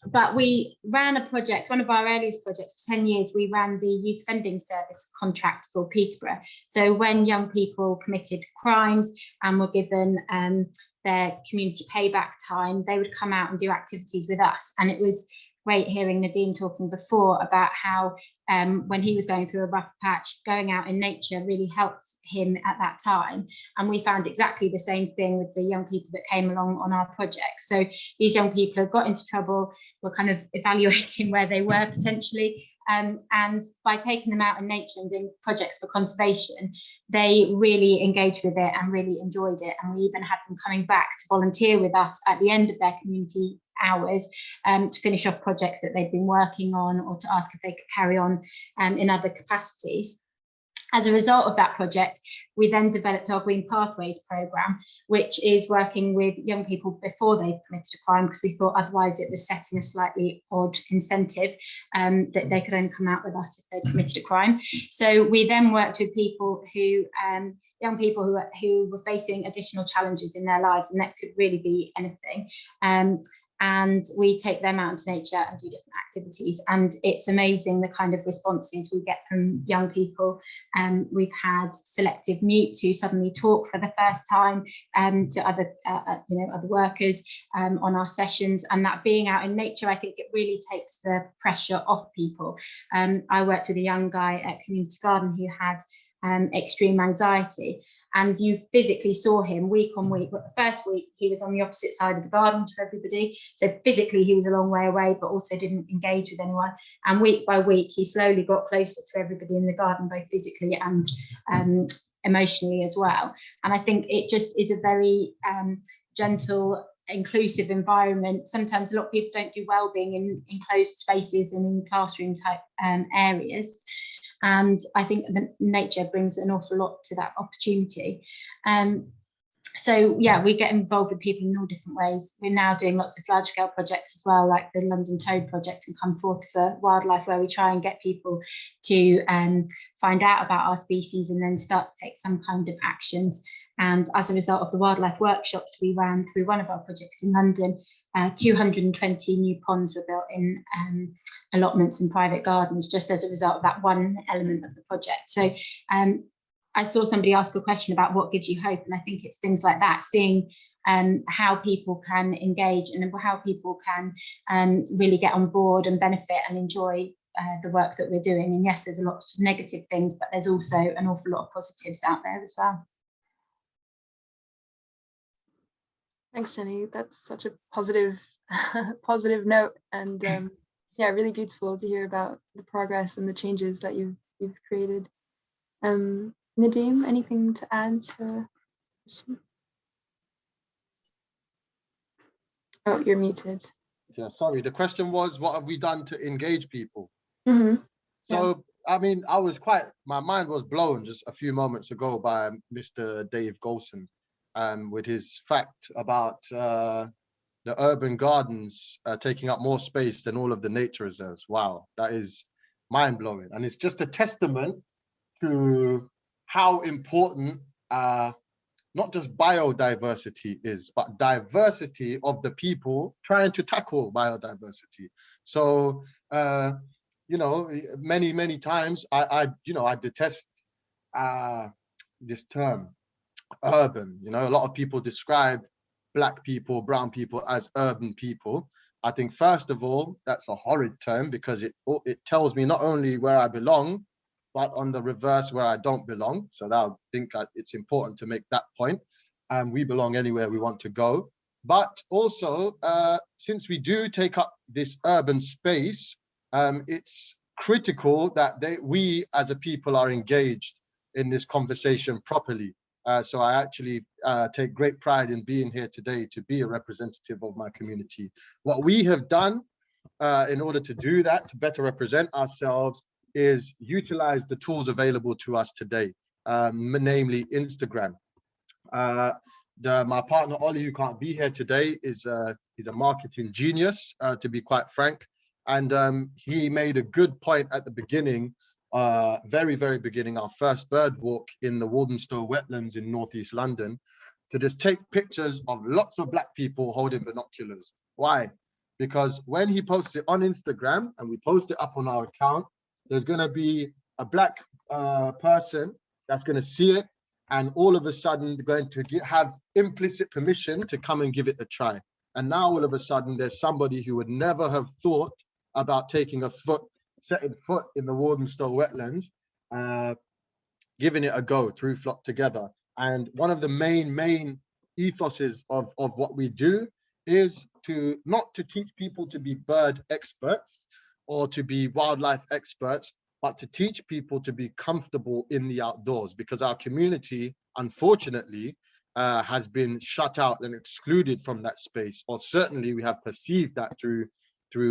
But we ran a project, one of our earliest projects for 10 years, we ran the youth funding service contract for Peterborough. So when young people committed crimes and were given their community payback time, they would come out and do activities with us. And it was great hearing Nadeem talking before about how when he was going through a rough patch, going out in nature really helped him at that time. And we found exactly the same thing with the young people that came along on our project. So these young people had got into trouble, were kind of evaluating where they were potentially. And by taking them out in nature and doing projects for conservation, they really engaged with it and really enjoyed it. And we even had them coming back to volunteer with us at the end of their community hours to finish off projects that they'd been working on, or to ask if they could carry on in other capacities. As a result of that project, we then developed our Green Pathways programme, which is working with young people before they've committed a crime, because we thought otherwise it was setting a slightly odd incentive that they could only come out with us if they'd committed a crime. So we then worked with people who, young people who were facing additional challenges in their lives, and that could really be anything. And we take them out into nature and do different activities, and it's amazing the kind of responses we get from young people. We've had selective mutes who suddenly talk for the first time to other other workers on our sessions, and that being out in nature, I think it really takes the pressure off people. I worked with a young guy at Community Garden who had extreme anxiety, and you physically saw him week on week. But the first week he was on the opposite side of the garden to everybody, so physically he was a long way away, but also didn't engage with anyone. And week by week he slowly got closer to everybody in the garden, both physically and emotionally as well. And I think it just is a very gentle, inclusive environment. Sometimes a lot of people don't do well being in enclosed spaces and in classroom type areas. And I think that nature brings an awful lot to that opportunity. So yeah, we get involved with people in all different ways. We're now doing lots of large scale projects as well, like the London Toad project and Come Forth for Wildlife, where we try and get people to find out about our species and then start to take some kind of actions. And as a result of the wildlife workshops we ran through one of our projects in London, 220 new ponds were built in allotments and private gardens, just as a result of that one element of the project. So I saw somebody ask a question about what gives you hope, and I think it's things like that, seeing how people can engage and how people can really get on board and benefit and enjoy the work that we're doing. And yes, there's a lot of negative things, but there's also an awful lot of positives out there as well. Thanks, Jenny. That's such a positive, positive note, and yeah, really beautiful to hear about the progress and the changes that you've created. Nadeem, anything to add to? Oh, you're muted. Yeah, sorry. The question was, what have we done to engage people? Mm-hmm. So, I mean, my mind was blown just a few moments ago by Mr. Dave Goulson with his fact about the urban gardens taking up more space than all of the nature reserves. Wow, that is mind blowing. And it's just a testament to how important not just biodiversity is, but diversity of the people trying to tackle biodiversity. So, you know, many times I detest this term urban. You know, a lot of people describe Black people, brown people as urban people. I think first of all, that's a horrid term because it tells me not only where I belong, but on the reverse where I don't belong. So that I think it's important to make that point. We belong anywhere we want to go. But also, since we do take up this urban space, it's critical that we as a people are engaged in this conversation properly. So I actually take great pride in being here today to be a representative of my community. What we have done in order to do that, to better represent ourselves, is utilize the tools available to us today, namely Instagram. My partner Ollie, who can't be here today, he's a marketing genius, to be quite frank. And he made a good point at the beginning, very beginning, our first bird walk in the Walthamstow wetlands in northeast London, to just take pictures of lots of Black people holding binoculars. Why? Because when he posts it on Instagram and we post it up on our account, there's going to be a Black person that's going to see it, and all of a sudden they're going to have implicit permission to come and give it a try. And now all of a sudden there's somebody who would never have thought about taking setting foot in the Walthamstow wetlands, giving it a go through Flock Together. And one of the main ethoses of what we do is not to teach people to be bird experts or to be wildlife experts, but to teach people to be comfortable in the outdoors, because our community, unfortunately, has been shut out and excluded from that space, or certainly we have perceived that through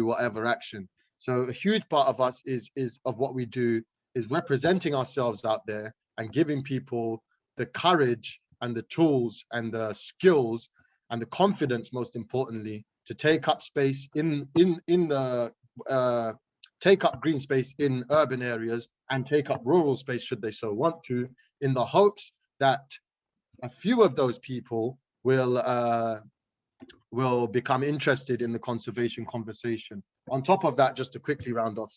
whatever action. So a huge part of us is of what we do is representing ourselves out there and giving people the courage and the tools and the skills and the confidence, most importantly, to take up space take up green space in urban areas and take up rural space should they so want to, in the hopes that a few of those people will become interested in the conservation conversation. On top of that, just to quickly round off,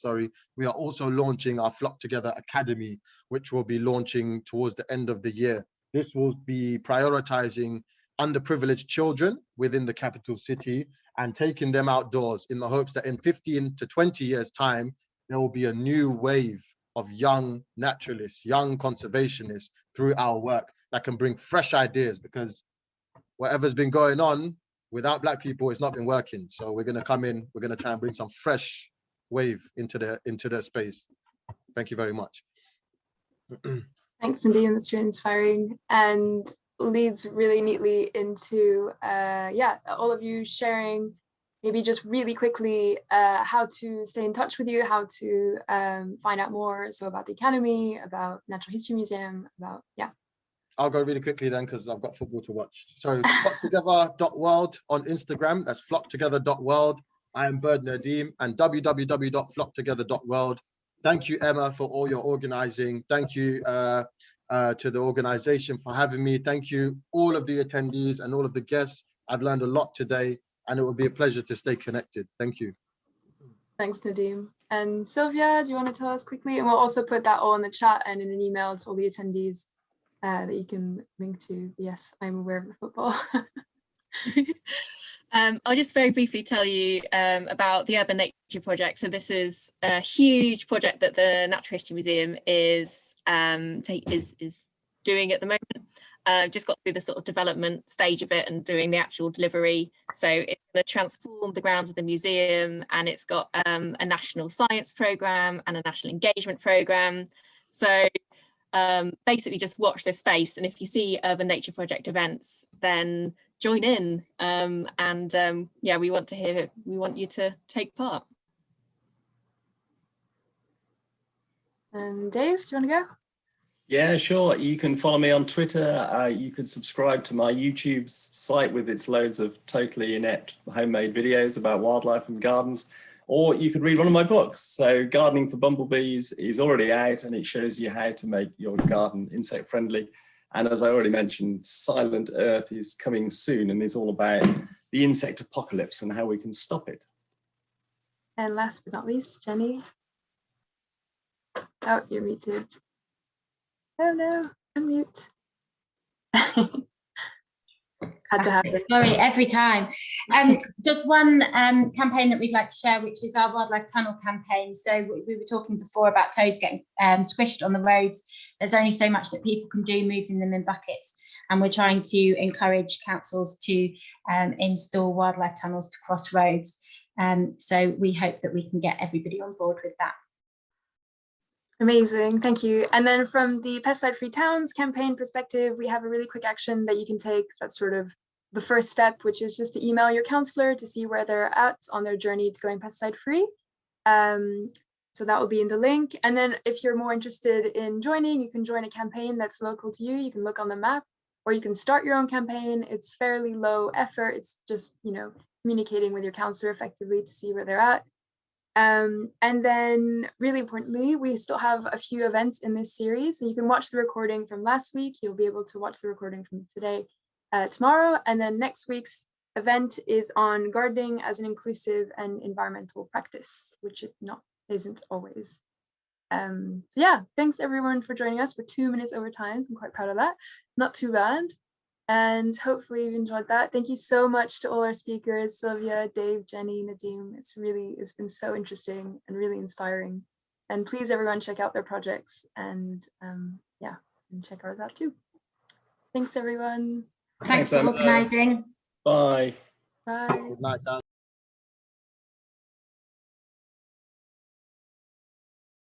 we are also launching our Flock Together Academy, which will be launching towards the end of the year. This will be prioritizing underprivileged children within the capital city and taking them outdoors in the hopes that in 15 to 20 years' time, there will be a new wave of young naturalists, young conservationists through our work that can bring fresh ideas, because whatever's been going on without Black people, it's not been working. So we're going to come in, we're going to try and bring some fresh wave into their space. Thank you very much. Thanks, Nadeem. That's really inspiring and leads really neatly into all of you sharing maybe just really quickly how to stay in touch with you, how to find out more about the Academy, about Natural History Museum, about I'll go really quickly then because I've got football to watch. So flocktogether.world on Instagram, that's flocktogether.world. I am Bird Nadeem, and www.flocktogether.world. Thank you, Emma, for all your organizing. Thank you to the organization for having me. Thank you, all of the attendees and all of the guests. I've learned a lot today, and it will be a pleasure to stay connected. Thank you. Thanks, Nadeem. And Sylvia, do you want to tell us quickly? And we'll also put that all in the chat and in an email to all the attendees that you can link to. Yes, I'm aware of the football. I'll just very briefly tell you about the Urban Nature Project. So this is a huge project that the Natural History Museum is doing at the moment. Just got through the sort of development stage of it and doing the actual delivery. So it's going to transform the grounds of the museum, and it's got a national science programme and a national engagement programme. So basically just watch this space, and if you see Urban Nature Project events, then join in, yeah, we want you to take part. And Dave, do you want to go? Yeah, sure. You can follow me on Twitter. You can subscribe to my YouTube site with its loads of totally inept homemade videos about wildlife and gardens, or you could read one of my books. So Gardening for Bumblebees is already out, and it shows you how to make your garden insect friendly. And as I already mentioned, Silent Earth is coming soon and is all about the insect apocalypse and how we can stop it. And last but not least, Jenny. Oh, you're muted. Oh no, unmute. Had to happen. Sorry, every time. Just one campaign that we'd like to share, which is our wildlife tunnel campaign. So we were talking before about toads getting squished on the roads. There's only so much that people can do moving them in buckets, and we're trying to encourage councils to install wildlife tunnels to cross roads. So we hope that we can get everybody on board with that. Amazing, thank you. And then from the Pesticide-Free Towns campaign perspective, we have a really quick action that you can take. That's sort of the first step, which is just to email your councillor to see where they're at on their journey to going pesticide-free. So that will be in the link. And then if you're more interested in joining, you can join a campaign that's local to you. You can look on the map, or you can start your own campaign. It's fairly low effort. It's just, you know, communicating with your councillor effectively to see where they're at. And then really importantly, we still have a few events in this series. So you can watch the recording from last week. You'll be able to watch the recording from today, tomorrow. And then next week's event is on gardening as an inclusive and environmental practice, which it isn't always. So yeah, thanks everyone for joining us. We're 2 minutes over time. So I'm quite proud of that. Not too bad. And hopefully you've enjoyed that. Thank you so much to all our speakers, Sylvia, Dave, Jenny, Nadeem. It's been so interesting and really inspiring. And please everyone check out their projects, and yeah, and check ours out too. Thanks everyone. Thanks for organising. Bye. Bye. Good night, guys.